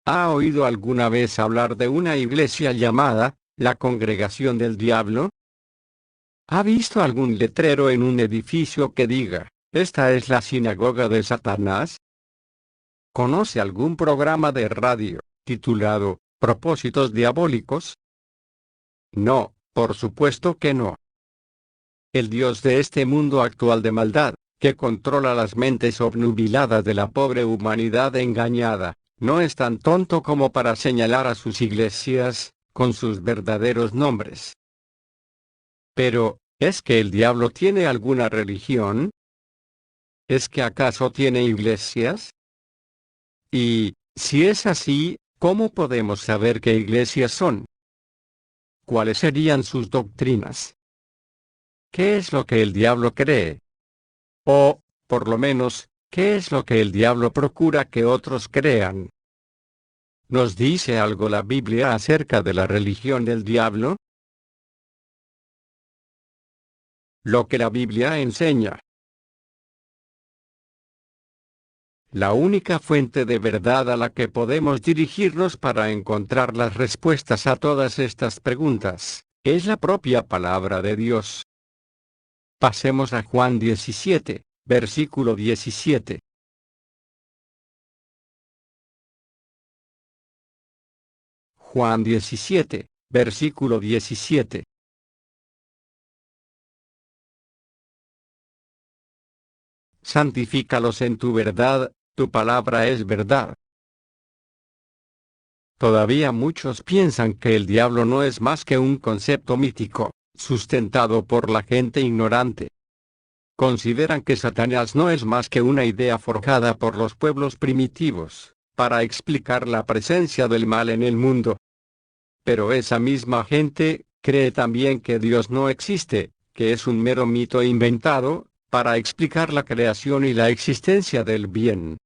¿Ha oído alguna vez hablar de una iglesia llamada la Congregación del Diablo? ¿Ha visto algún letrero en un edificio que diga, esta es la sinagoga de Satanás? ¿Conoce algún programa de radio titulado Propósitos Diabólicos? No, por supuesto que no. El Dios de este mundo actual de maldad, que controla las mentes obnubiladas de la pobre humanidad engañada, no es tan tonto como para señalar a sus iglesias con sus verdaderos nombres. Pero, ¿es que el diablo tiene alguna religión? ¿Es que acaso tiene iglesias? Y, si es así, ¿cómo podemos saber qué iglesias son? ¿Cuáles serían sus doctrinas? ¿Qué es lo que el diablo cree? O, por lo menos, ¿qué es lo que el diablo procura que otros crean? ¿Nos dice algo la Biblia acerca de la religión del diablo? Lo que la Biblia enseña. La única fuente de verdad a la que podemos dirigirnos para encontrar las respuestas a todas estas preguntas, es la propia palabra de Dios. Pasemos a Juan 17, versículo 17. Juan 17, versículo 17. Santifícalos en tu verdad, tu palabra es verdad. Todavía muchos piensan que el diablo no es más que un concepto mítico, sustentado por la gente ignorante. Consideran que Satanás no es más que una idea forjada por los pueblos primitivos, para explicar la presencia del mal en el mundo. Pero esa misma gente cree también que Dios no existe, que es un mero mito inventado, para explicar la creación y la existencia del bien.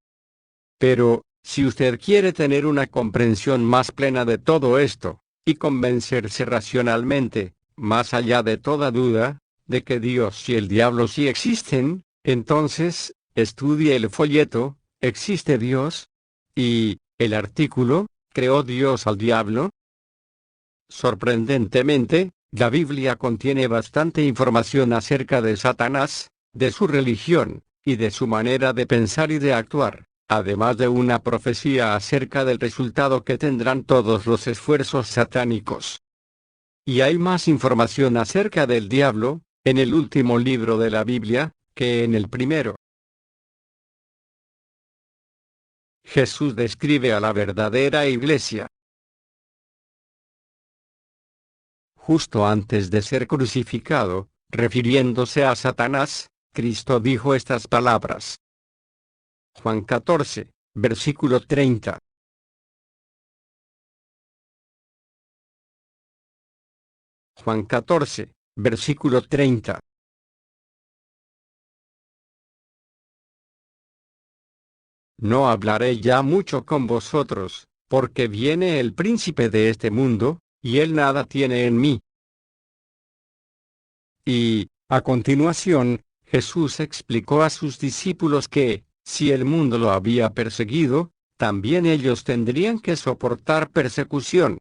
Pero, si usted quiere tener una comprensión más plena de todo esto, y convencerse racionalmente, más allá de toda duda, de que Dios y el diablo sí existen, entonces, estudie el folleto, ¿Existe Dios? Y, el artículo, ¿Creó Dios al diablo? Sorprendentemente, la Biblia contiene bastante información acerca de Satanás, de su religión, y de su manera de pensar y de actuar, además de una profecía acerca del resultado que tendrán todos los esfuerzos satánicos. Y hay más información acerca del diablo, en el último libro de la Biblia, que en el primero. Jesús describe a la verdadera iglesia. Justo antes de ser crucificado, refiriéndose a Satanás, Cristo dijo estas palabras. Juan 14, versículo 30. Juan 14, versículo 30. No hablaré ya mucho con vosotros, porque viene el príncipe de este mundo, y él nada tiene en mí. Y, a continuación, Jesús explicó a sus discípulos que, si el mundo lo había perseguido, también ellos tendrían que soportar persecución.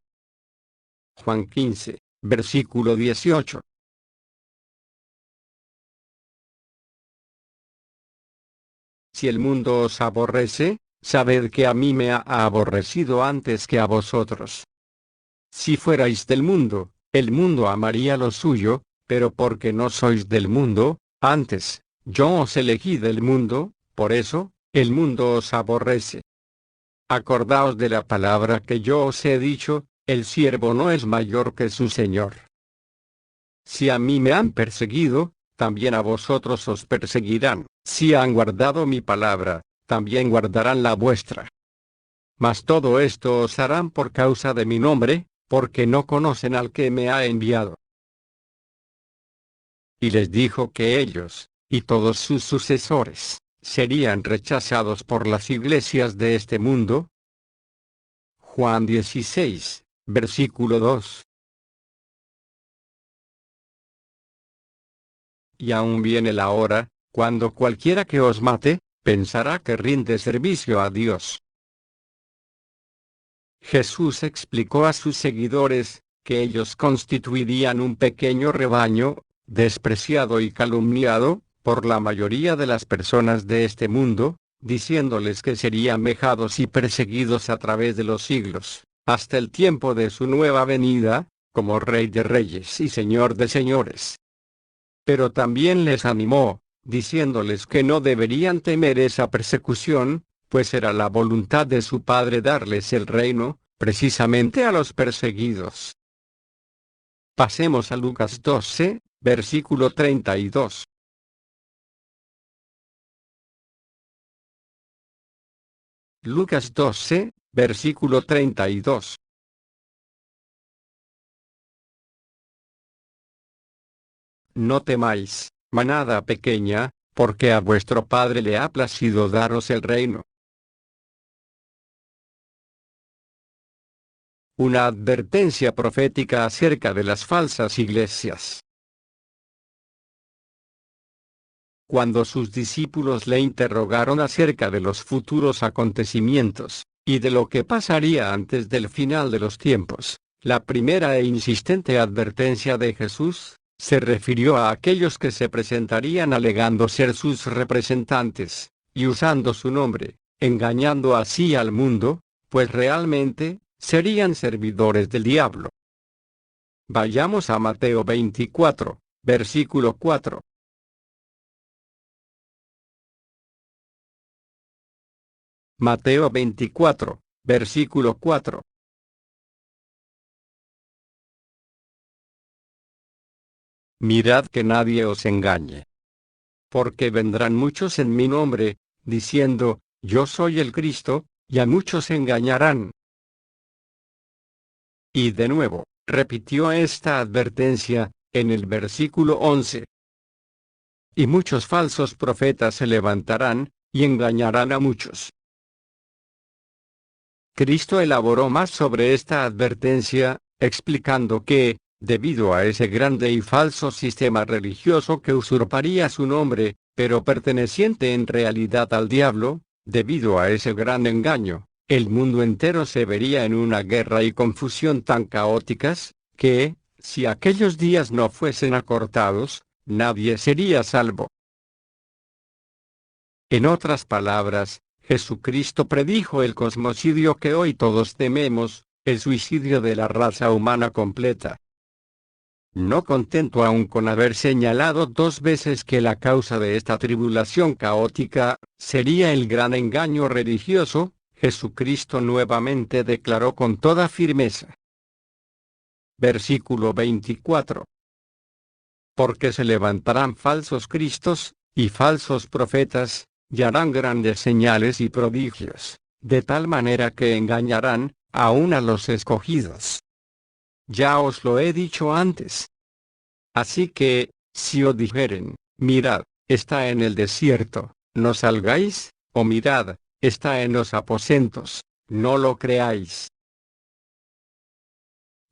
Juan 15, versículo 18. Si el mundo os aborrece, sabed que a mí me ha aborrecido antes que a vosotros. Si fuerais del mundo, el mundo amaría lo suyo, pero porque no sois del mundo, antes, yo os elegí del mundo, por eso, el mundo os aborrece. Acordaos de la palabra que yo os he dicho, el siervo no es mayor que su señor. Si a mí me han perseguido, también a vosotros os perseguirán. Si han guardado mi palabra, también guardarán la vuestra. Mas todo esto os harán por causa de mi nombre, porque no conocen al que me ha enviado. Y les dijo que ellos, y todos sus sucesores, serían rechazados por las iglesias de este mundo. Juan 16, versículo 2. Y aún viene la hora, cuando cualquiera que os mate, pensará que rinde servicio a Dios. Jesús explicó a sus seguidores que ellos constituirían un pequeño rebaño, despreciado y calumniado por la mayoría de las personas de este mundo, diciéndoles que serían vejados y perseguidos a través de los siglos, hasta el tiempo de su nueva venida, como Rey de Reyes y Señor de Señores. Pero también les animó, diciéndoles que no deberían temer esa persecución, pues era la voluntad de su Padre darles el reino, precisamente a los perseguidos. Pasemos a Lucas 12, versículo 32. Lucas 12, versículo 32. No temáis, manada pequeña, porque a vuestro Padre le ha placido daros el reino. Una advertencia profética acerca de las falsas iglesias. Cuando sus discípulos le interrogaron acerca de los futuros acontecimientos, y de lo que pasaría antes del final de los tiempos, la primera e insistente advertencia de Jesús se refirió a aquellos que se presentarían alegando ser sus representantes, y usando su nombre, engañando así al mundo, pues realmente serían servidores del diablo. Vayamos a Mateo 24, versículo 4. Mateo 24, versículo 4. Mirad que nadie os engañe. Porque vendrán muchos en mi nombre, diciendo, yo soy el Cristo, y a muchos engañarán. Y de nuevo, repitió esta advertencia, en el versículo 11. Y muchos falsos profetas se levantarán, y engañarán a muchos. Cristo elaboró más sobre esta advertencia, explicando que, debido a ese grande y falso sistema religioso que usurparía su nombre, pero perteneciente en realidad al diablo, debido a ese gran engaño, el mundo entero se vería en una guerra y confusión tan caóticas, que, si aquellos días no fuesen acortados, nadie sería salvo. En otras palabras, Jesucristo predijo el cosmocidio que hoy todos tememos, el suicidio de la raza humana completa. No contento aún con haber señalado 2 veces que la causa de esta tribulación caótica sería el gran engaño religioso, Jesucristo nuevamente declaró con toda firmeza. Versículo 24. Porque se levantarán falsos cristos, y falsos profetas, y harán grandes señales y prodigios, de tal manera que engañarán, aun a los escogidos. Ya os lo he dicho antes. Así que, si os dijeren, mirad, está en el desierto, no salgáis, o mirad, está en los aposentos, no lo creáis.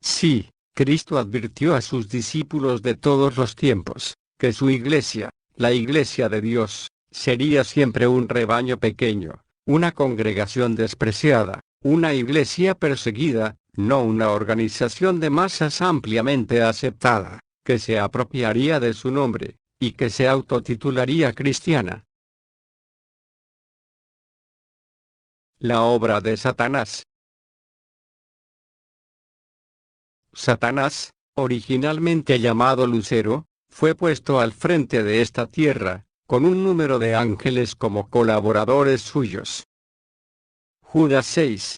Sí, Cristo advirtió a sus discípulos de todos los tiempos, que su iglesia, la iglesia de Dios, sería siempre un rebaño pequeño, una congregación despreciada, una iglesia perseguida, no una organización de masas ampliamente aceptada, que se apropiaría de su nombre, y que se autotitularía cristiana. La obra de Satanás. Satanás, originalmente llamado Lucero, fue puesto al frente de esta tierra, con un número de ángeles como colaboradores suyos. Judas 6.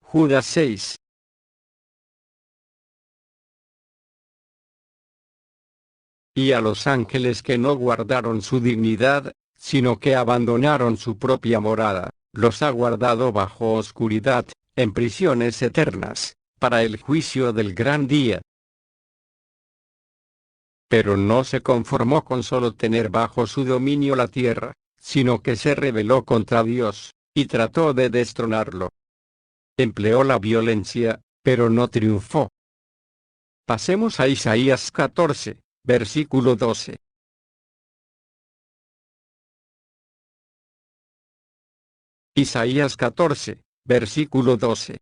Judas 6. Y a los ángeles que no guardaron su dignidad, sino que abandonaron su propia morada, los ha guardado bajo oscuridad, en prisiones eternas, para el juicio del gran día. Pero no se conformó con solo tener bajo su dominio la tierra, sino que se rebeló contra Dios, y trató de destronarlo. Empleó la violencia, pero no triunfó. Pasemos a Isaías 14, versículo 12. Isaías 14, versículo 12.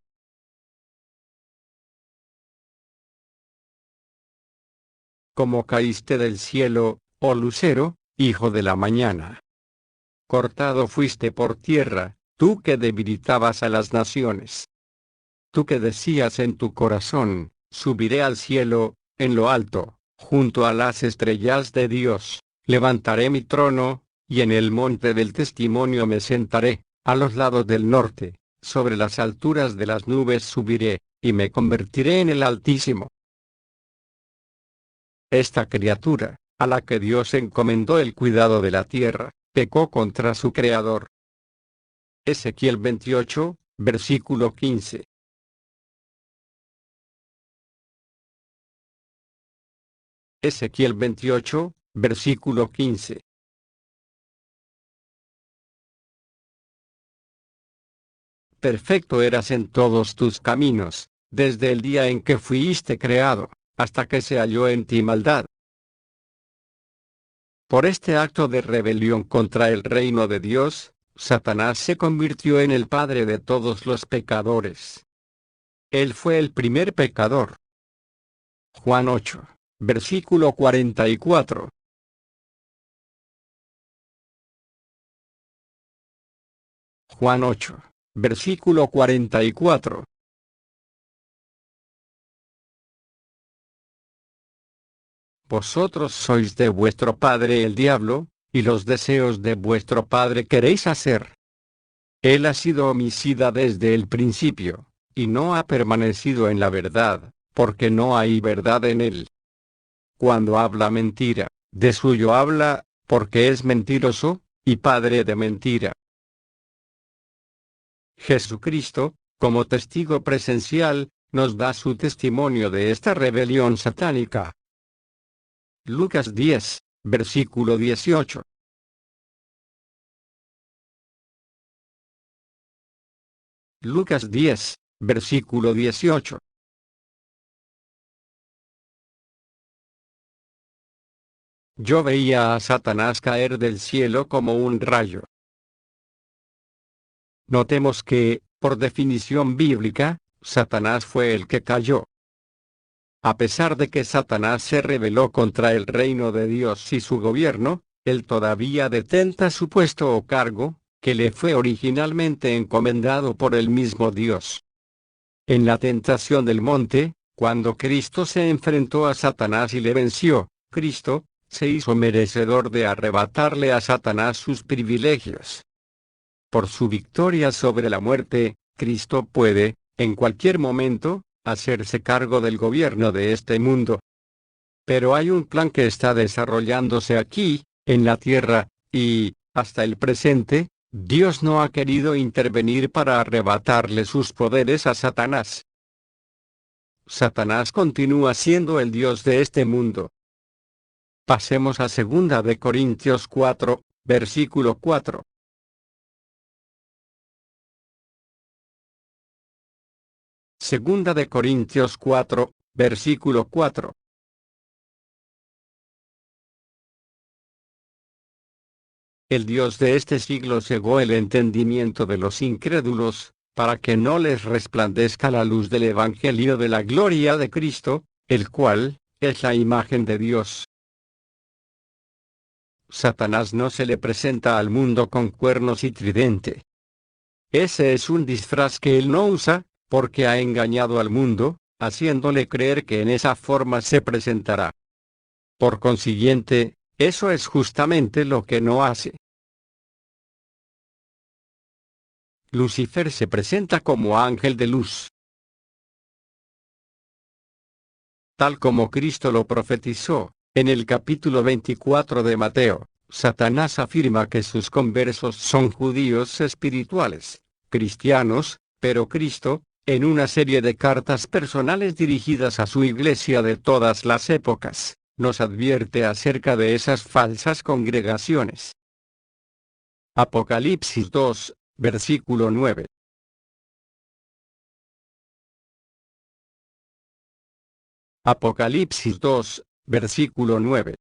Como caíste del cielo, oh lucero, hijo de la mañana. Cortado fuiste por tierra, tú que debilitabas a las naciones. Tú que decías en tu corazón, subiré al cielo, en lo alto, junto a las estrellas de Dios, levantaré mi trono, y en el monte del testimonio me sentaré, a los lados del norte, sobre las alturas de las nubes subiré, y me convertiré en el Altísimo. Esta criatura, a la que Dios encomendó el cuidado de la tierra, pecó contra su Creador. Ezequiel 28, versículo 15. Ezequiel 28, versículo 15. Perfecto eras en todos tus caminos, desde el día en que fuiste creado, hasta que se halló en ti maldad. Por este acto de rebelión contra el reino de Dios, Satanás se convirtió en el padre de todos los pecadores. Él fue el primer pecador. Juan 8, versículo 44. Juan 8, versículo 44. Vosotros sois de vuestro padre el diablo, y los deseos de vuestro padre queréis hacer. Él ha sido homicida desde el principio, y no ha permanecido en la verdad, porque no hay verdad en él. Cuando habla mentira, de suyo habla, porque es mentiroso, y padre de mentira. Jesucristo, como testigo presencial, nos da su testimonio de esta rebelión satánica. Lucas 10, versículo 18. Lucas 10, versículo 18. Yo veía a Satanás caer del cielo como un rayo. Notemos que, por definición bíblica, Satanás fue el que cayó. A pesar de que Satanás se rebeló contra el reino de Dios y su gobierno, él todavía detenta su puesto o cargo, que le fue originalmente encomendado por el mismo Dios. En la tentación del monte, cuando Cristo se enfrentó a Satanás y le venció, Cristo se hizo merecedor de arrebatarle a Satanás sus privilegios. Por su victoria sobre la muerte, Cristo puede, en cualquier momento, hacerse cargo del gobierno de este mundo. Pero hay un plan que está desarrollándose aquí, en la tierra, y, hasta el presente, Dios no ha querido intervenir para arrebatarle sus poderes a Satanás. Satanás continúa siendo el Dios de este mundo. Pasemos a 2 de Corintios 4, versículo 4. Segunda de Corintios 4, versículo 4. El Dios de este siglo cegó el entendimiento de los incrédulos, para que no les resplandezca la luz del Evangelio de la gloria de Cristo, el cual es la imagen de Dios. Satanás no se le presenta al mundo con cuernos y tridente. Ese es un disfraz que él no usa, porque ha engañado al mundo, haciéndole creer que en esa forma se presentará. Por consiguiente, eso es justamente lo que no hace. Lucifer se presenta como ángel de luz. Tal como Cristo lo profetizó, en el capítulo 24 de Mateo, Satanás afirma que sus conversos son judíos espirituales, cristianos, pero Cristo, en una serie de cartas personales dirigidas a su iglesia de todas las épocas, nos advierte acerca de esas falsas congregaciones. Apocalipsis 2, versículo 9. Apocalipsis 2, versículo 9.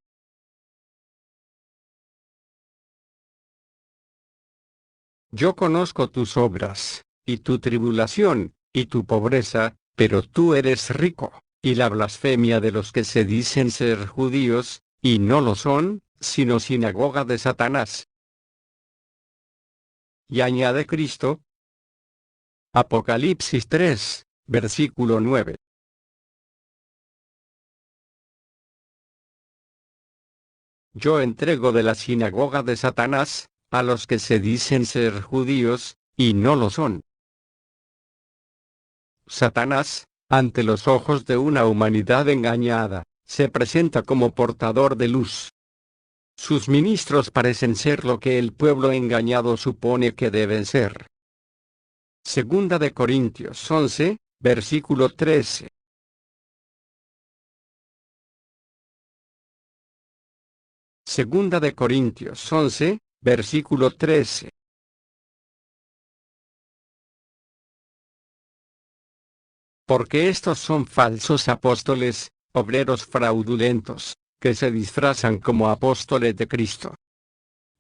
Yo conozco tus obras, y tu tribulación, y tu pobreza, pero tú eres rico, y la blasfemia de los que se dicen ser judíos, y no lo son, sino sinagoga de Satanás. Y añade Cristo. Apocalipsis 3, versículo 9. Yo entrego de la sinagoga de Satanás, a los que se dicen ser judíos, y no lo son. Satanás, ante los ojos de una humanidad engañada, se presenta como portador de luz. Sus ministros parecen ser lo que el pueblo engañado supone que deben ser. Segunda de Corintios 11, versículo 13. Segunda de Corintios 11, versículo 13. Porque estos son falsos apóstoles, obreros fraudulentos, que se disfrazan como apóstoles de Cristo.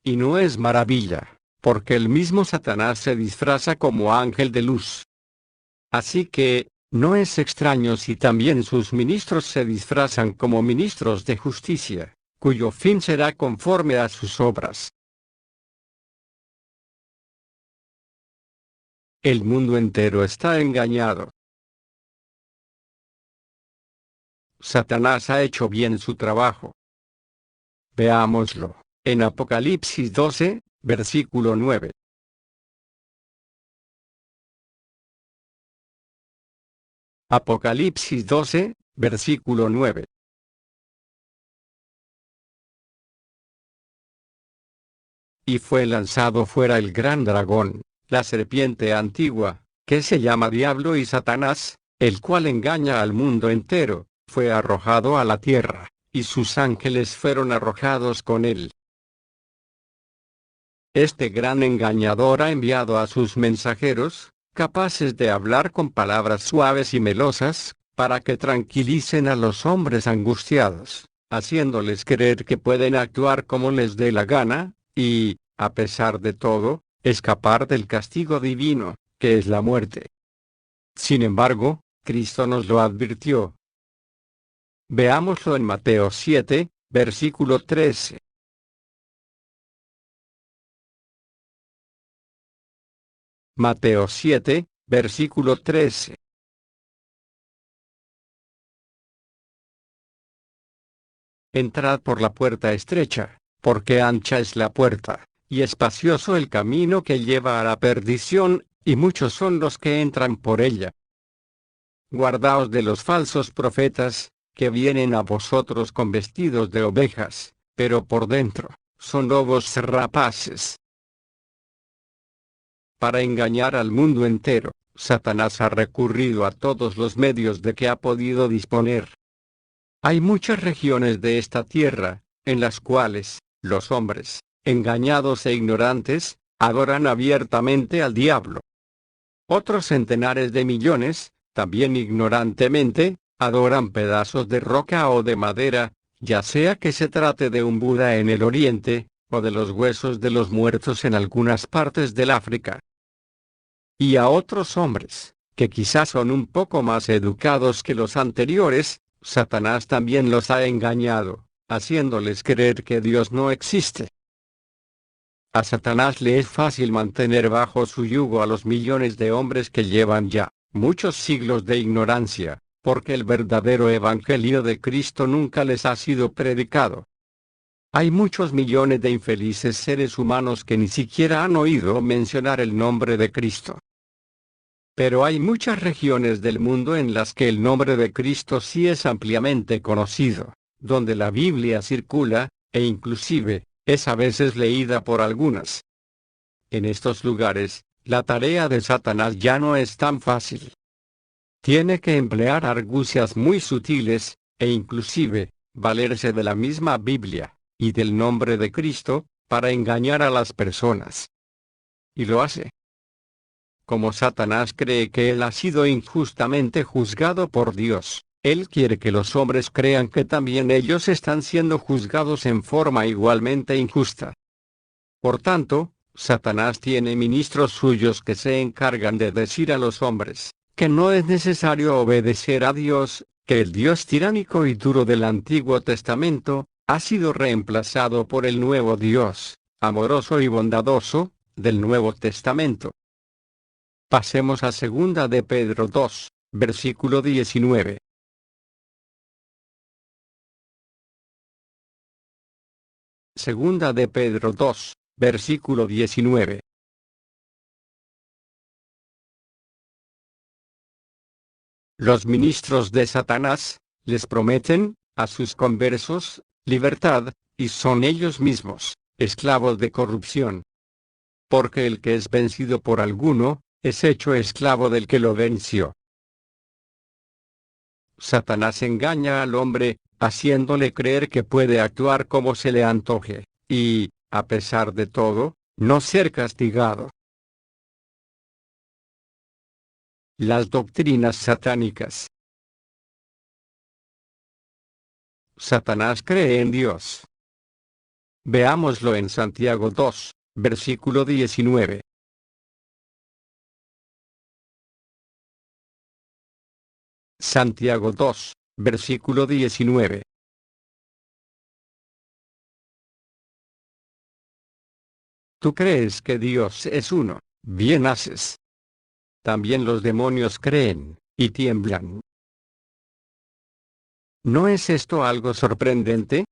Y no es maravilla, porque el mismo Satanás se disfraza como ángel de luz. Así que, no es extraño si también sus ministros se disfrazan como ministros de justicia, cuyo fin será conforme a sus obras. El mundo entero está engañado. Satanás ha hecho bien su trabajo. Veámoslo, en Apocalipsis 12, versículo 9. Apocalipsis 12, versículo 9. Y fue lanzado fuera el gran dragón, la serpiente antigua, que se llama Diablo y Satanás, el cual engaña al mundo entero, fue arrojado a la tierra, y sus ángeles fueron arrojados con él. Este gran engañador ha enviado a sus mensajeros, capaces de hablar con palabras suaves y melosas, para que tranquilicen a los hombres angustiados, haciéndoles creer que pueden actuar como les dé la gana, y, a pesar de todo, escapar del castigo divino, que es la muerte. Sin embargo, Cristo nos lo advirtió. Veámoslo en Mateo 7, versículo 13. Mateo 7, versículo 13. Entrad por la puerta estrecha, porque ancha es la puerta, y espacioso el camino que lleva a la perdición, y muchos son los que entran por ella. Guardaos de los falsos profetas, que vienen a vosotros con vestidos de ovejas, pero por dentro, son lobos rapaces. Para engañar al mundo entero, Satanás ha recurrido a todos los medios de que ha podido disponer. Hay muchas regiones de esta tierra, en las cuales, los hombres, engañados e ignorantes, adoran abiertamente al diablo. Otros centenares de millones, también ignorantemente, adoran pedazos de roca o de madera, ya sea que se trate de un Buda en el Oriente, o de los huesos de los muertos en algunas partes del África. Y a otros hombres, que quizás son un poco más educados que los anteriores, Satanás también los ha engañado, haciéndoles creer que Dios no existe. A Satanás le es fácil mantener bajo su yugo a los millones de hombres que llevan ya muchos siglos de ignorancia, porque el verdadero evangelio de Cristo nunca les ha sido predicado. Hay muchos millones de infelices seres humanos que ni siquiera han oído mencionar el nombre de Cristo. Pero hay muchas regiones del mundo en las que el nombre de Cristo sí es ampliamente conocido, donde la Biblia circula, e inclusive, es a veces leída por algunas. En estos lugares, la tarea de Satanás ya no es tan fácil. Tiene que emplear argucias muy sutiles, e inclusive, valerse de la misma Biblia, y del nombre de Cristo, para engañar a las personas. Y lo hace. Como Satanás cree que él ha sido injustamente juzgado por Dios, él quiere que los hombres crean que también ellos están siendo juzgados en forma igualmente injusta. Por tanto, Satanás tiene ministros suyos que se encargan de decir a los hombres que no es necesario obedecer a Dios, que el Dios tiránico y duro del Antiguo Testamento ha sido reemplazado por el nuevo Dios, amoroso y bondadoso, del Nuevo Testamento. Pasemos a 2 de Pedro 2, versículo 19. Segunda de Pedro 2, versículo 19. Los ministros de Satanás les prometen a sus conversos libertad, y son ellos mismos esclavos de corrupción. Porque el que es vencido por alguno es hecho esclavo del que lo venció. Satanás engaña al hombre, haciéndole creer que puede actuar como se le antoje, y, a pesar de todo, no ser castigado. Las doctrinas satánicas. Satanás cree en Dios. Veámoslo en Santiago 2, versículo 19. Santiago 2, versículo 19. Tú crees que Dios es uno, bien haces. También los demonios creen, y tiemblan. ¿No es esto algo sorprendente?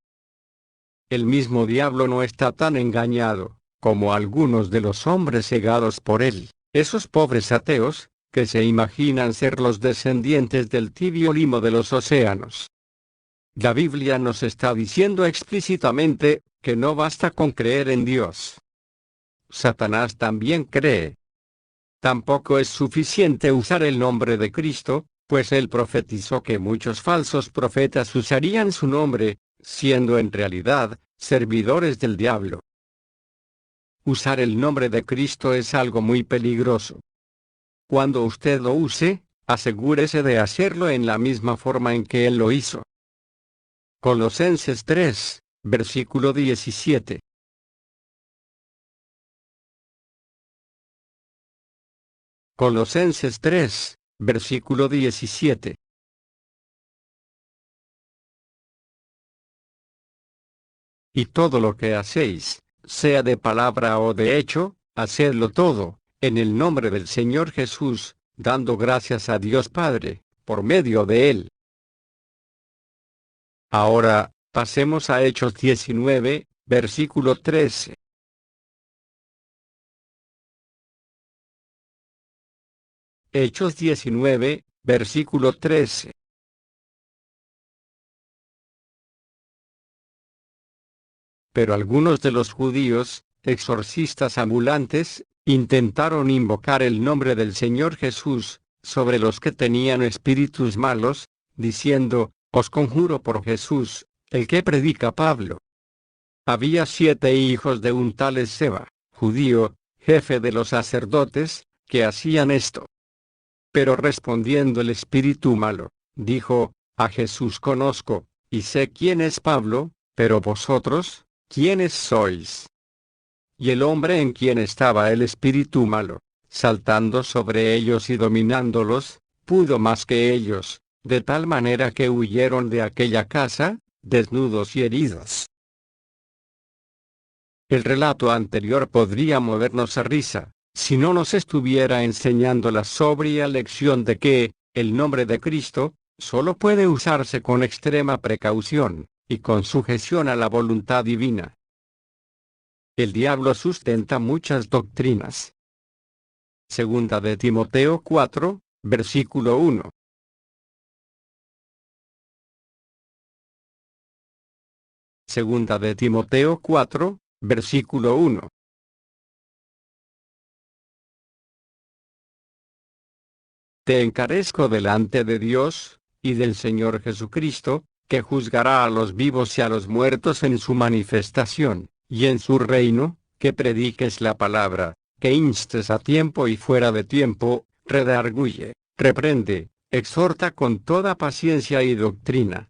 El mismo diablo no está tan engañado, como algunos de los hombres cegados por él, esos pobres ateos, que se imaginan ser los descendientes del tibio limo de los océanos. La Biblia nos está diciendo explícitamente, que no basta con creer en Dios. Satanás también cree. Tampoco es suficiente usar el nombre de Cristo, pues él profetizó que muchos falsos profetas usarían su nombre, siendo en realidad, servidores del diablo. Usar el nombre de Cristo es algo muy peligroso. Cuando usted lo use, asegúrese de hacerlo en la misma forma en que él lo hizo. Colosenses 3, versículo 17. Colosenses 3, versículo 17. Y todo lo que hacéis, sea de palabra o de hecho, hacedlo todo, en el nombre del Señor Jesús, dando gracias a Dios Padre, por medio de él. Ahora, pasemos a Hechos 19, versículo 13. Hechos 19, versículo 13. Pero algunos de los judíos, exorcistas ambulantes, intentaron invocar el nombre del Señor Jesús, sobre los que tenían espíritus malos, diciendo, os conjuro por Jesús, el que predica Pablo. Había 7 hijos de un tal Esceva, judío, jefe de los sacerdotes, que hacían esto. Pero respondiendo el espíritu malo, dijo, a Jesús conozco, y sé quién es Pablo, pero vosotros, ¿quiénes sois? Y el hombre en quien estaba el espíritu malo, saltando sobre ellos y dominándolos, pudo más que ellos, de tal manera que huyeron de aquella casa, desnudos y heridos. El relato anterior podría movernos a risa, si no nos estuviera enseñando la sobria lección de que, el nombre de Cristo, solo puede usarse con extrema precaución, y con sujeción a la voluntad divina. El diablo sustenta muchas doctrinas. Segunda de Timoteo 4, versículo 1. Segunda de Timoteo 4, versículo 1. Te encarezco delante de Dios, y del Señor Jesucristo, que juzgará a los vivos y a los muertos en su manifestación, y en su reino, que prediques la palabra, que instes a tiempo y fuera de tiempo, redarguye, reprende, exhorta con toda paciencia y doctrina.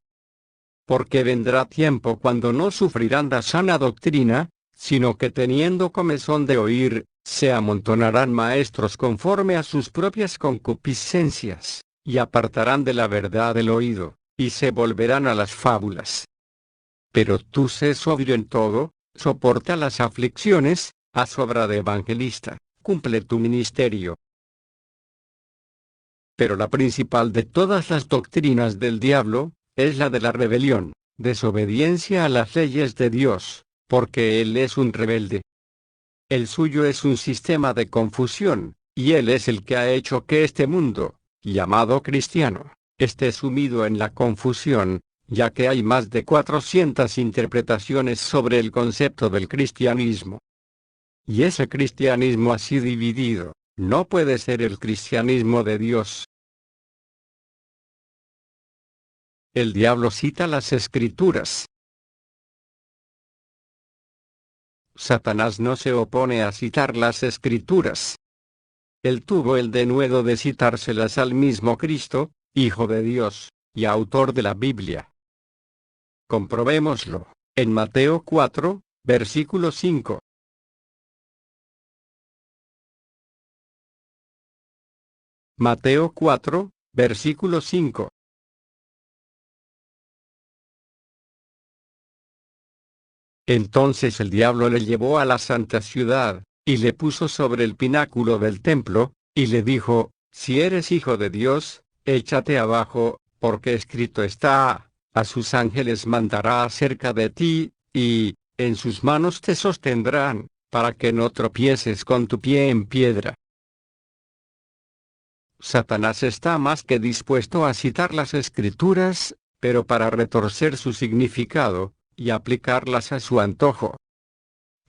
Porque vendrá tiempo cuando no sufrirán la sana doctrina, sino que teniendo comezón de oír, se amontonarán maestros conforme a sus propias concupiscencias, y apartarán de la verdad el oído, y se volverán a las fábulas. Pero tú sé sobrio en todo, soporta las aflicciones, haz obra de evangelista, cumple tu ministerio. Pero la principal de todas las doctrinas del diablo, es la de la rebelión, desobediencia a las leyes de Dios, porque él es un rebelde. El suyo es un sistema de confusión, y él es el que ha hecho que este mundo, llamado cristiano, esté sumido en la confusión, ya que hay más de 400 interpretaciones sobre el concepto del cristianismo. Y ese cristianismo así dividido, no puede ser el cristianismo de Dios. El diablo cita las Escrituras. Satanás no se opone a citar las Escrituras. Él tuvo el denuedo de citárselas al mismo Cristo, Hijo de Dios, y autor de la Biblia. Comprobémoslo, en Mateo 4, versículo 5. Mateo 4, versículo 5. Entonces el diablo le llevó a la santa ciudad, y le puso sobre el pináculo del templo, y le dijo, si eres hijo de Dios, échate abajo, porque escrito está, a sus ángeles mandará acerca de ti, y, en sus manos te sostendrán, para que no tropieces con tu pie en piedra. Satanás está más que dispuesto a citar las Escrituras, pero para retorcer su significado, y aplicarlas a su antojo.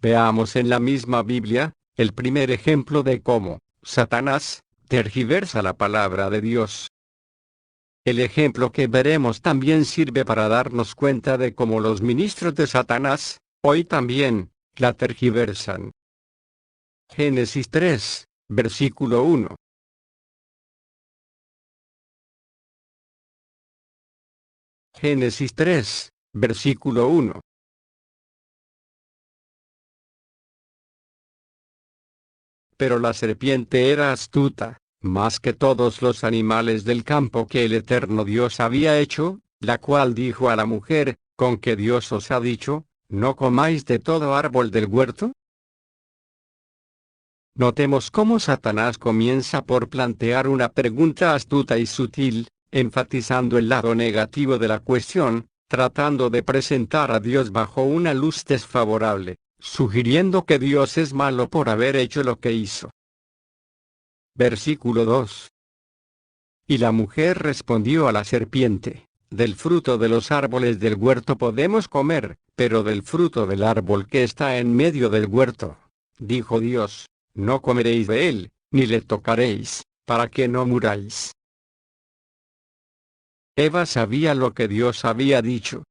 Veamos en la misma Biblia, el primer ejemplo de cómo Satanás tergiversa la palabra de Dios. El ejemplo que veremos también sirve para darnos cuenta de cómo los ministros de Satanás, hoy también, la tergiversan. Génesis 3, versículo 1. Génesis 3, versículo 1. Pero la serpiente era astuta, más que todos los animales del campo que el eterno Dios había hecho, la cual dijo a la mujer, ¿con qué Dios os ha dicho, no comáis de todo árbol del huerto? Notemos cómo Satanás comienza por plantear una pregunta astuta y sutil, enfatizando el lado negativo de la cuestión, tratando de presentar a Dios bajo una luz desfavorable, sugiriendo que Dios es malo por haber hecho lo que hizo. Versículo 2. Y la mujer respondió a la serpiente, del fruto de los árboles del huerto podemos comer, pero del fruto del árbol que está en medio del huerto, dijo Dios, no comeréis de él, ni le tocaréis, para que no muráis. Eva sabía lo que Dios había dicho.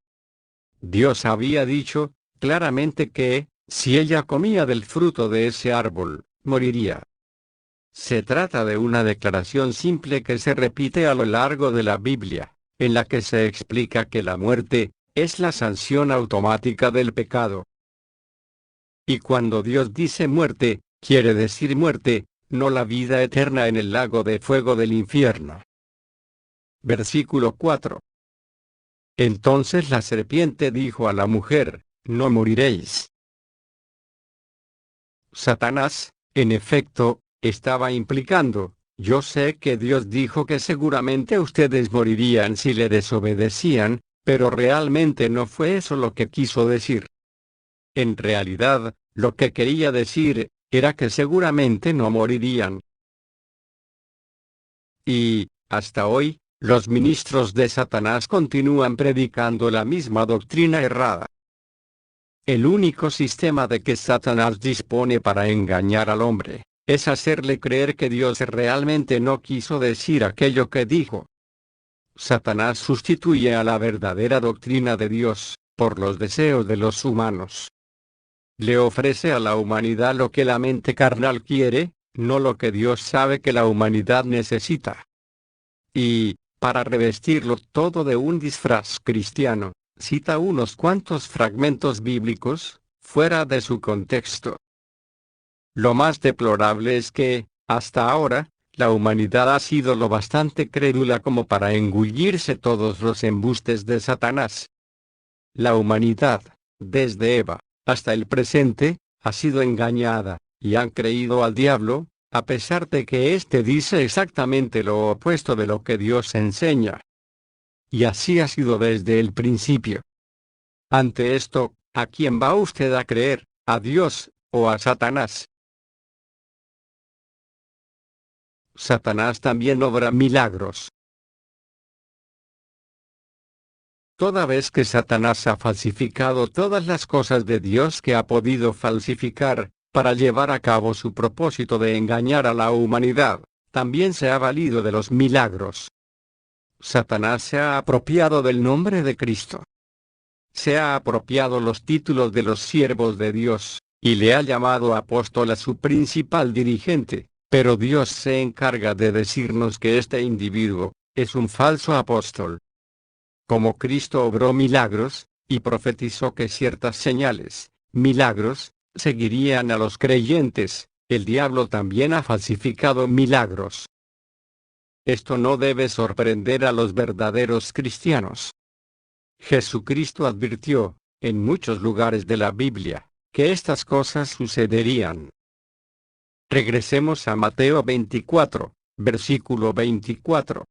Dios había dicho, claramente que, si ella comía del fruto de ese árbol, moriría. Se trata de una declaración simple que se repite a lo largo de la Biblia, en la que se explica que la muerte es la sanción automática del pecado. Y cuando Dios dice muerte, quiere decir muerte, no la vida eterna en el lago de fuego del infierno. Versículo 4. Entonces la serpiente dijo a la mujer, no moriréis. Satanás, en efecto, estaba implicando, yo sé que Dios dijo que seguramente ustedes morirían si le desobedecían, pero realmente no fue eso lo que quiso decir. En realidad, lo que quería decir, era que seguramente no morirían. Y, hasta hoy, los ministros de Satanás continúan predicando la misma doctrina errada. El único sistema de que Satanás dispone para engañar al hombre, es hacerle creer que Dios realmente no quiso decir aquello que dijo. Satanás sustituye a la verdadera doctrina de Dios, por los deseos de los humanos. Le ofrece a la humanidad lo que la mente carnal quiere, no lo que Dios sabe que la humanidad necesita. Y, para revestirlo todo de un disfraz cristiano, cita unos cuantos fragmentos bíblicos, fuera de su contexto. Lo más deplorable es que, hasta ahora, la humanidad ha sido lo bastante crédula como para engullirse todos los embustes de Satanás. La humanidad, desde Eva hasta el presente, ha sido engañada, y han creído al diablo, a pesar de que éste dice exactamente lo opuesto de lo que Dios enseña. Y así ha sido desde el principio. Ante esto, ¿a quién va usted a creer, a Dios, o a Satanás? Satanás también obra milagros. Toda vez que Satanás ha falsificado todas las cosas de Dios que ha podido falsificar, para llevar a cabo su propósito de engañar a la humanidad, también se ha valido de los milagros. Satanás se ha apropiado del nombre de Cristo. Se ha apropiado los títulos de los siervos de Dios, y le ha llamado apóstol a su principal dirigente, pero Dios se encarga de decirnos que este individuo es un falso apóstol. Como Cristo obró milagros, y profetizó que ciertas señales, milagros, seguirían a los creyentes, el diablo también ha falsificado milagros. Esto no debe sorprender a los verdaderos cristianos. Jesucristo advirtió, en muchos lugares de la Biblia, que estas cosas sucederían. Regresemos a Mateo 24, versículo 24.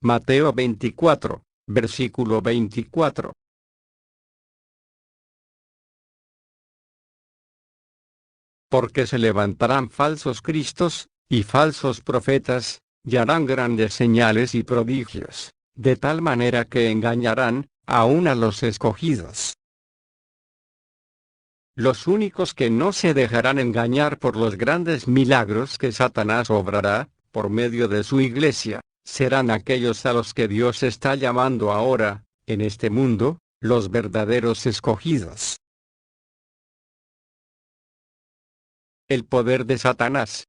Mateo 24, versículo 24. Porque se levantarán falsos cristos, y falsos profetas, y harán grandes señales y prodigios, de tal manera que engañarán, aun a los escogidos. Los únicos que no se dejarán engañar por los grandes milagros que Satanás obrará, por medio de su iglesia, serán aquellos a los que Dios está llamando ahora, en este mundo, los verdaderos escogidos. El poder de Satanás.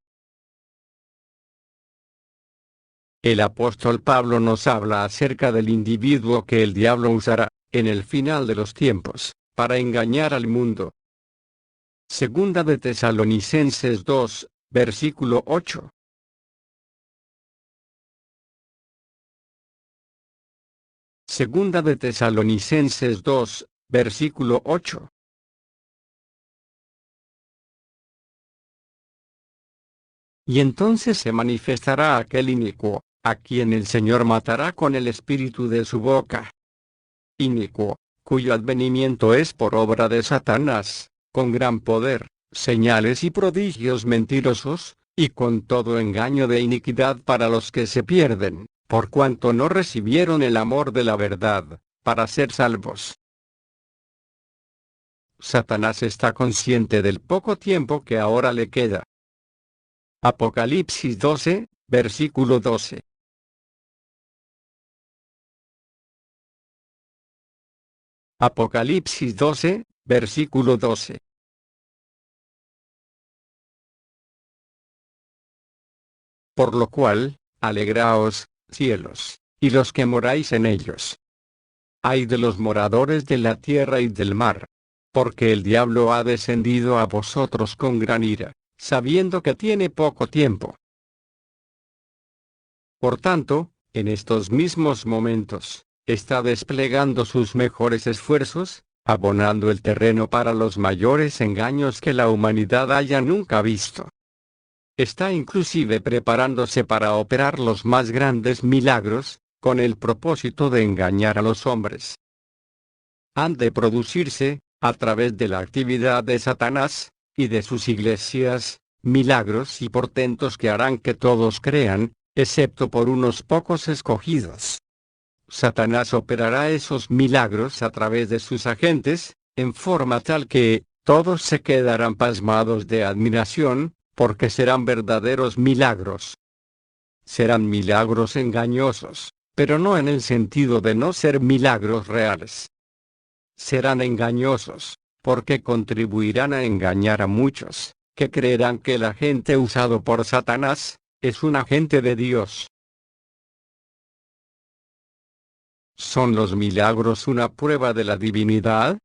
El apóstol Pablo nos habla acerca del individuo que el diablo usará, en el final de los tiempos, para engañar al mundo. Segunda de Tesalonicenses 2, versículo 8. Segunda de Tesalonicenses 2, versículo 8. Y entonces se manifestará aquel inicuo, a quien el Señor matará con el espíritu de su boca. Inicuo, cuyo advenimiento es por obra de Satanás, con gran poder, señales y prodigios mentirosos, y con todo engaño de iniquidad para los que se pierden, por cuanto no recibieron el amor de la verdad, para ser salvos. Satanás está consciente del poco tiempo que ahora le queda. Apocalipsis 12, versículo 12. Apocalipsis 12, versículo 12. Por lo cual, alegraos, cielos, y los que moráis en ellos. Ay de los moradores de la tierra y del mar. Porque el diablo ha descendido a vosotros con gran ira, sabiendo que tiene poco tiempo. Por tanto, en estos mismos momentos, está desplegando sus mejores esfuerzos, abonando el terreno para los mayores engaños que la humanidad haya nunca visto. Está inclusive preparándose para operar los más grandes milagros, con el propósito de engañar a los hombres. Han de producirse, a través de la actividad de Satanás, y de sus iglesias, milagros y portentos que harán que todos crean, excepto por unos pocos escogidos. Satanás operará esos milagros a través de sus agentes, en forma tal que, todos se quedarán pasmados de admiración, porque serán verdaderos milagros. Serán milagros engañosos, pero no en el sentido de no ser milagros reales. Serán engañosos, porque contribuirán a engañar a muchos, que creerán que el agente usado por Satanás, es un agente de Dios. ¿Son los milagros una prueba de la divinidad?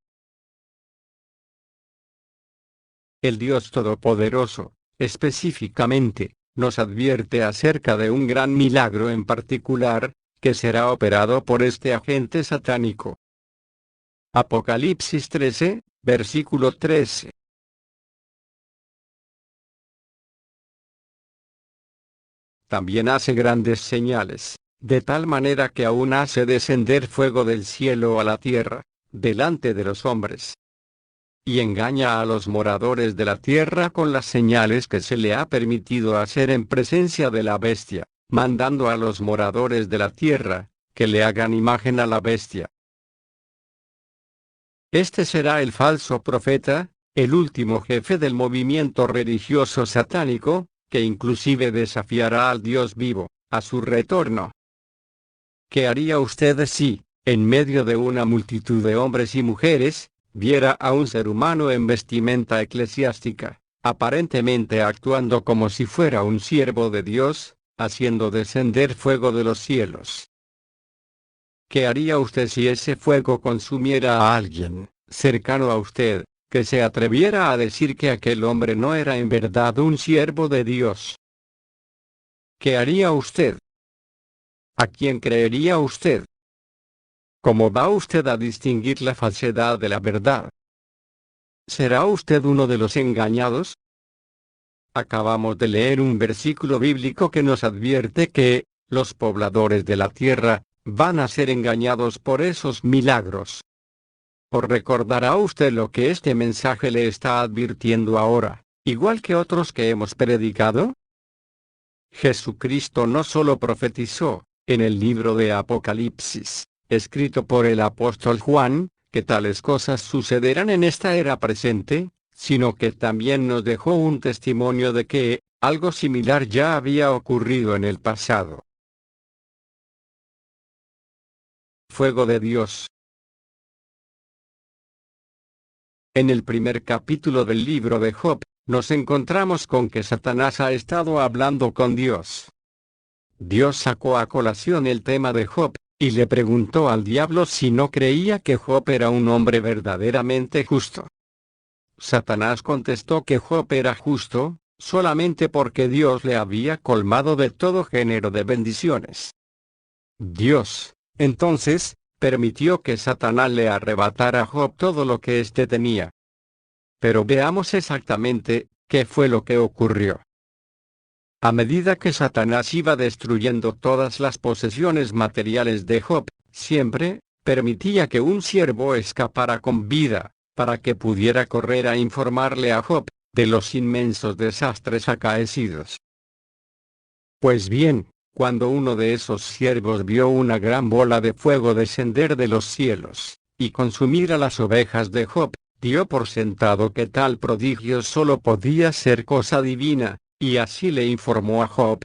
El Dios Todopoderoso, específicamente, nos advierte acerca de un gran milagro en particular, que será operado por este agente satánico. Apocalipsis 13, versículo 13. También hace grandes señales, de tal manera que aún hace descender fuego del cielo a la tierra, delante de los hombres. Y engaña a los moradores de la tierra con las señales que se le ha permitido hacer en presencia de la bestia, mandando a los moradores de la tierra, que le hagan imagen a la bestia. Este será el falso profeta, el último jefe del movimiento religioso satánico, que inclusive desafiará al Dios vivo, a su retorno. ¿Qué haría usted si, en medio de una multitud de hombres y mujeres, viera a un ser humano en vestimenta eclesiástica, aparentemente actuando como si fuera un siervo de Dios, haciendo descender fuego de los cielos? ¿Qué haría usted si ese fuego consumiera a alguien, cercano a usted, que se atreviera a decir que aquel hombre no era en verdad un siervo de Dios? ¿Qué haría usted? ¿A quién creería usted? ¿Cómo va usted a distinguir la falsedad de la verdad? ¿Será usted uno de los engañados? Acabamos de leer un versículo bíblico que nos advierte que los pobladores de la tierra van a ser engañados por esos milagros. ¿O recordará usted lo que este mensaje le está advirtiendo ahora, igual que otros que hemos predicado? Jesucristo no solo profetizó, en el libro de Apocalipsis, escrito por el apóstol Juan, que tales cosas sucederán en esta era presente, sino que también nos dejó un testimonio de que algo similar ya había ocurrido en el pasado. Fuego de Dios. En el primer capítulo del libro de Job, nos encontramos con que Satanás ha estado hablando con Dios. Dios sacó a colación el tema de Job, y le preguntó al diablo si no creía que Job era un hombre verdaderamente justo. Satanás contestó que Job era justo, solamente porque Dios le había colmado de todo género de bendiciones. Dios, entonces, permitió que Satanás le arrebatara a Job todo lo que éste tenía. Pero veamos exactamente qué fue lo que ocurrió. A medida que Satanás iba destruyendo todas las posesiones materiales de Job, siempre permitía que un siervo escapara con vida, para que pudiera correr a informarle a Job de los inmensos desastres acaecidos. Pues bien, cuando uno de esos siervos vio una gran bola de fuego descender de los cielos, y consumir a las ovejas de Job, dio por sentado que tal prodigio solo podía ser cosa divina, y así le informó a Job.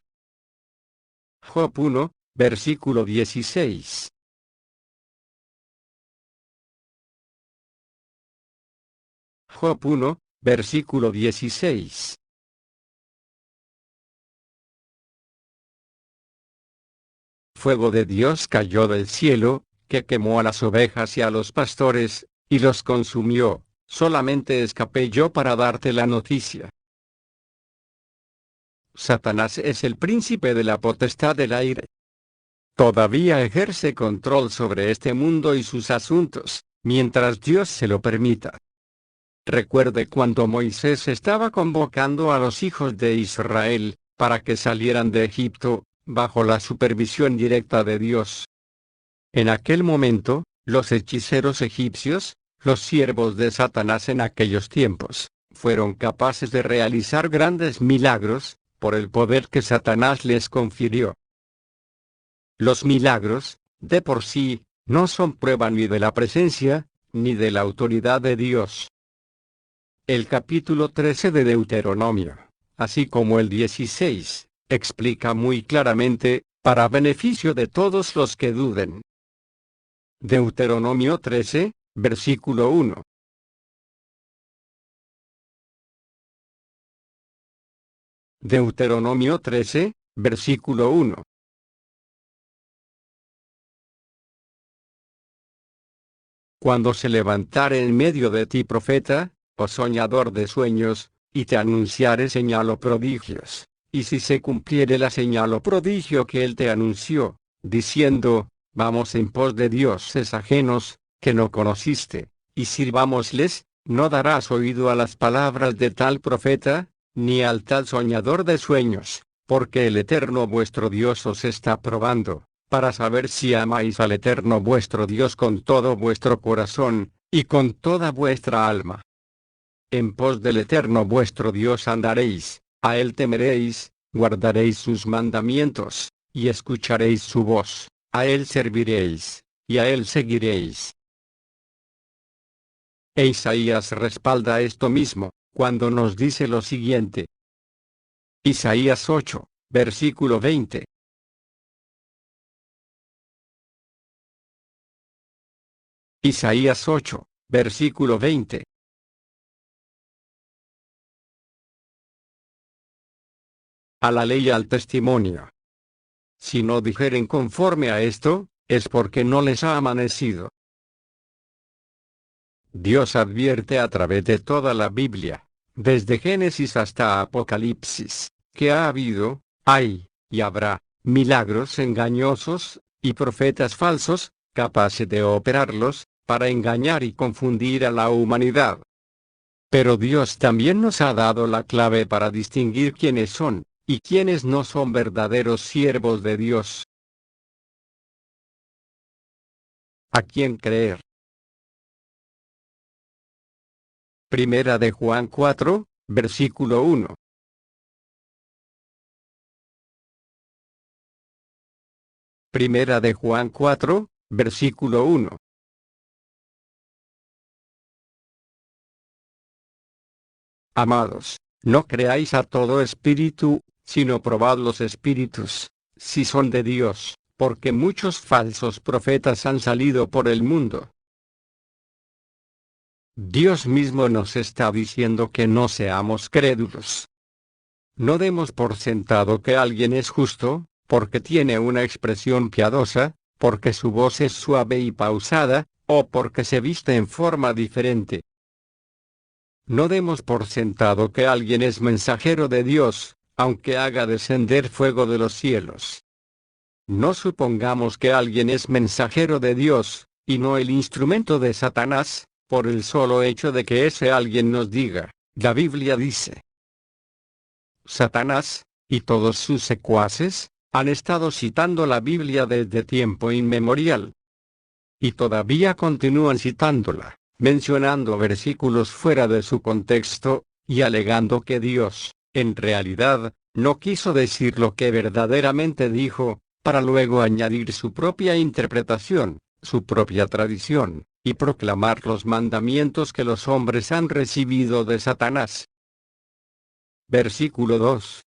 Job 1, versículo 16. Job 1, versículo 16. Fuego de Dios cayó del cielo, que quemó a las ovejas y a los pastores, y los consumió. Solamente escapé yo para darte la noticia. Satanás es el príncipe de la potestad del aire. Todavía ejerce control sobre este mundo y sus asuntos, mientras Dios se lo permita. Recuerde cuando Moisés estaba convocando a los hijos de Israel, para que salieran de Egipto, bajo la supervisión directa de Dios. En aquel momento, los hechiceros egipcios, los siervos de Satanás en aquellos tiempos, fueron capaces de realizar grandes milagros, por el poder que Satanás les confirió. Los milagros, de por sí, no son prueba ni de la presencia, ni de la autoridad de Dios. El capítulo 13 de Deuteronomio, así como el 16, explica muy claramente, para beneficio de todos los que duden. Deuteronomio 13, versículo 1. Deuteronomio 13, versículo 1. cuando se levantare en medio de ti profeta, o soñador de sueños, y te anunciare señal o prodigios, y si se cumpliere la señal o prodigio que él te anunció, diciendo, vamos en pos de dioses ajenos, que no conociste, y sirvámosles, no darás oído a las palabras de tal profeta, ni al tal soñador de sueños, porque el Eterno vuestro Dios os está probando, para saber si amáis al Eterno vuestro Dios con todo vuestro corazón, y con toda vuestra alma. En pos del Eterno vuestro Dios andaréis, a él temeréis, guardaréis sus mandamientos, y escucharéis su voz, a él serviréis, y a él seguiréis. E Isaías respalda esto mismo, cuando nos dice lo siguiente. Isaías 8, versículo 20. Isaías 8, versículo 20. A la ley y al testimonio. Si no dijeren conforme a esto, es porque no les ha amanecido. Dios advierte a través de toda la Biblia, desde Génesis hasta Apocalipsis, que ha habido, hay, y habrá, milagros engañosos, y profetas falsos, capaces de operarlos, para engañar y confundir a la humanidad. Pero Dios también nos ha dado la clave para distinguir quiénes son, y quiénes no son verdaderos siervos de Dios. ¿A quién creer? Primera de Juan 4, versículo 1. Primera de Juan 4, versículo 1. Amados, no creáis a todo espíritu, sino probad los espíritus, si son de Dios, porque muchos falsos profetas han salido por el mundo. Dios mismo nos está diciendo que no seamos crédulos. No demos por sentado que alguien es justo, porque tiene una expresión piadosa, porque su voz es suave y pausada, o porque se viste en forma diferente. No demos por sentado que alguien es mensajero de Dios, aunque haga descender fuego de los cielos. No supongamos que alguien es mensajero de Dios, y no el instrumento de Satanás, por el solo hecho de que ese alguien nos diga, la Biblia dice. Satanás, y todos sus secuaces, han estado citando la Biblia desde tiempo inmemorial. Y todavía continúan citándola, mencionando versículos fuera de su contexto, y alegando que Dios, en realidad, no quiso decir lo que verdaderamente dijo, para luego añadir su propia interpretación, su propia tradición, y proclamar los mandamientos que los hombres han recibido de Satanás. Versículo 2.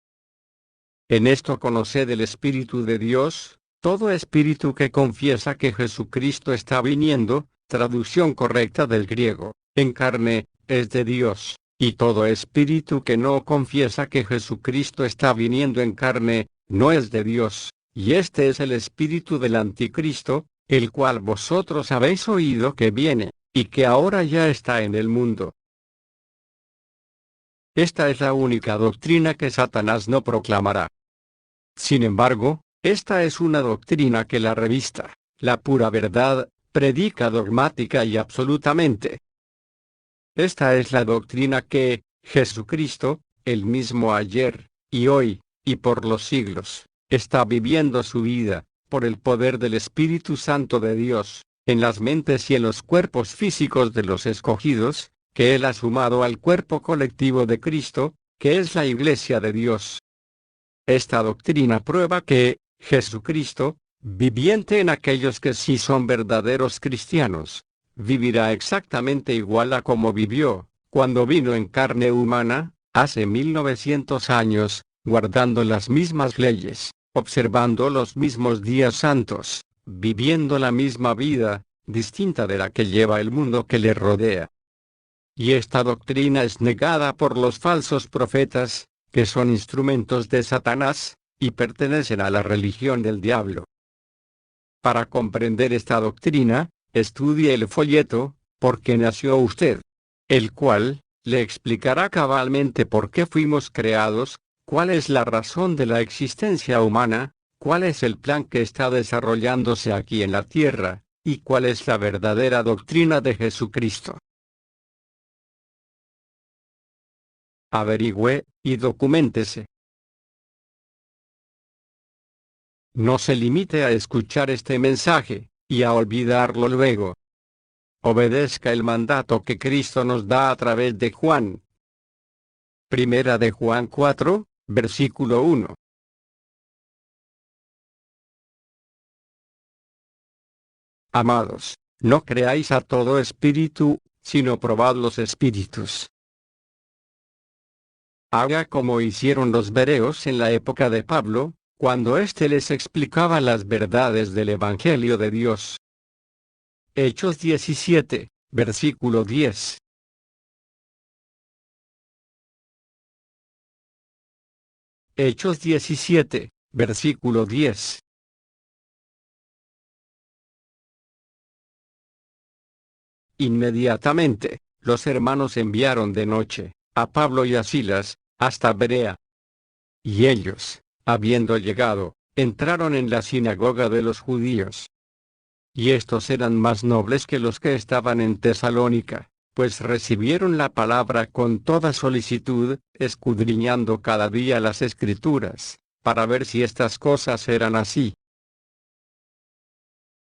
En esto conoced el Espíritu de Dios, todo espíritu que confiesa que Jesucristo está viniendo, traducción correcta del griego, en carne, es de Dios, y todo espíritu que no confiesa que Jesucristo está viniendo en carne, no es de Dios, y este es el espíritu del anticristo, el cual vosotros habéis oído que viene, y que ahora ya está en el mundo. Esta es la única doctrina que Satanás no proclamará. Sin embargo, esta es una doctrina que la revista, La Pura Verdad, predica dogmática y absolutamente. Esta es la doctrina que, Jesucristo, el mismo ayer, y hoy, y por los siglos, está viviendo su vida, por el poder del Espíritu Santo de Dios, en las mentes y en los cuerpos físicos de los escogidos, que Él ha sumado al cuerpo colectivo de Cristo, que es la Iglesia de Dios. Esta doctrina prueba que, Jesucristo, viviente en aquellos que sí son verdaderos cristianos, vivirá exactamente igual a como vivió, cuando vino en carne humana, hace 1900 años, guardando las mismas leyes, observando los mismos días santos, viviendo la misma vida, distinta de la que lleva el mundo que le rodea. Y esta doctrina es negada por los falsos profetas, que son instrumentos de Satanás, y pertenecen a la religión del diablo. Para comprender esta doctrina, estudie el folleto, porque nació usted, el cual le explicará cabalmente por qué fuimos creados, cuál es la razón de la existencia humana, cuál es el plan que está desarrollándose aquí en la tierra, y cuál es la verdadera doctrina de Jesucristo. Averigüe, y documéntese. No se limite a escuchar este mensaje, y a olvidarlo luego. Obedezca el mandato que Cristo nos da a través de Juan. Primera de Juan 4, versículo 1. Amados, no creáis a todo espíritu, sino probad los espíritus. Haga como hicieron los bereos en la época de Pablo, cuando éste les explicaba las verdades del Evangelio de Dios. Hechos 17, versículo 10. Hechos 17, versículo 10. Inmediatamente, los hermanos enviaron de noche, a Pablo y a Silas, hasta Berea. Y ellos, habiendo llegado, entraron en la sinagoga de los judíos. Y estos eran más nobles que los que estaban en Tesalónica, pues recibieron la palabra con toda solicitud, escudriñando cada día las Escrituras, para ver si estas cosas eran así.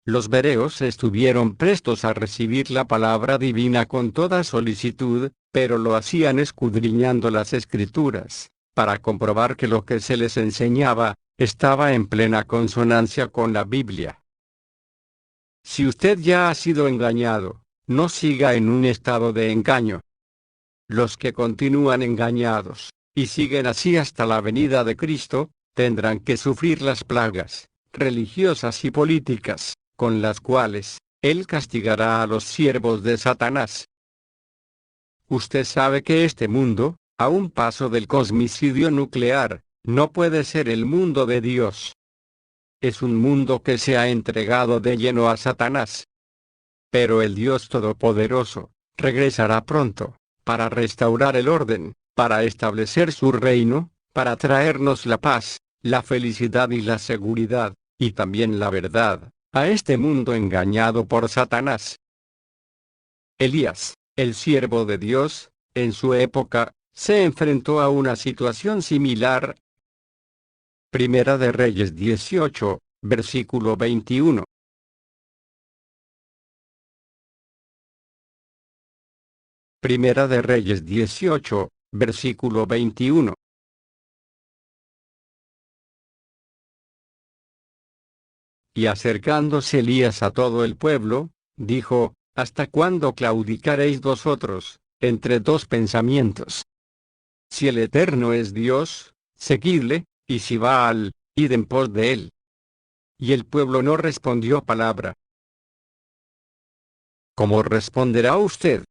Los bereos estuvieron prestos a recibir la palabra divina con toda solicitud, pero lo hacían escudriñando las Escrituras, para comprobar que lo que se les enseñaba, estaba en plena consonancia con la Biblia. Si usted ya ha sido engañado, no siga en un estado de engaño. Los que continúan engañados, y siguen así hasta la venida de Cristo, tendrán que sufrir las plagas, religiosas y políticas, con las cuales Él castigará a los siervos de Satanás. Usted sabe que este mundo, a un paso del cosmicidio nuclear, no puede ser el mundo de Dios. Es un mundo que se ha entregado de lleno a Satanás. Pero el Dios Todopoderoso regresará pronto, para restaurar el orden, para establecer su reino, para traernos la paz, la felicidad y la seguridad, y también la verdad, a este mundo engañado por Satanás. Elías, el siervo de Dios, en su época, se enfrentó a una situación similar. Primera de Reyes 18, versículo 21. Primera de Reyes 18, versículo 21. Y acercándose Elías a todo el pueblo, dijo: ¿Hasta cuándo claudicaréis vosotros, entre dos pensamientos? Si el Eterno es Dios, seguidle, y si Baal, id en pos de él. Y el pueblo no respondió palabra. ¿Cómo responderá usted,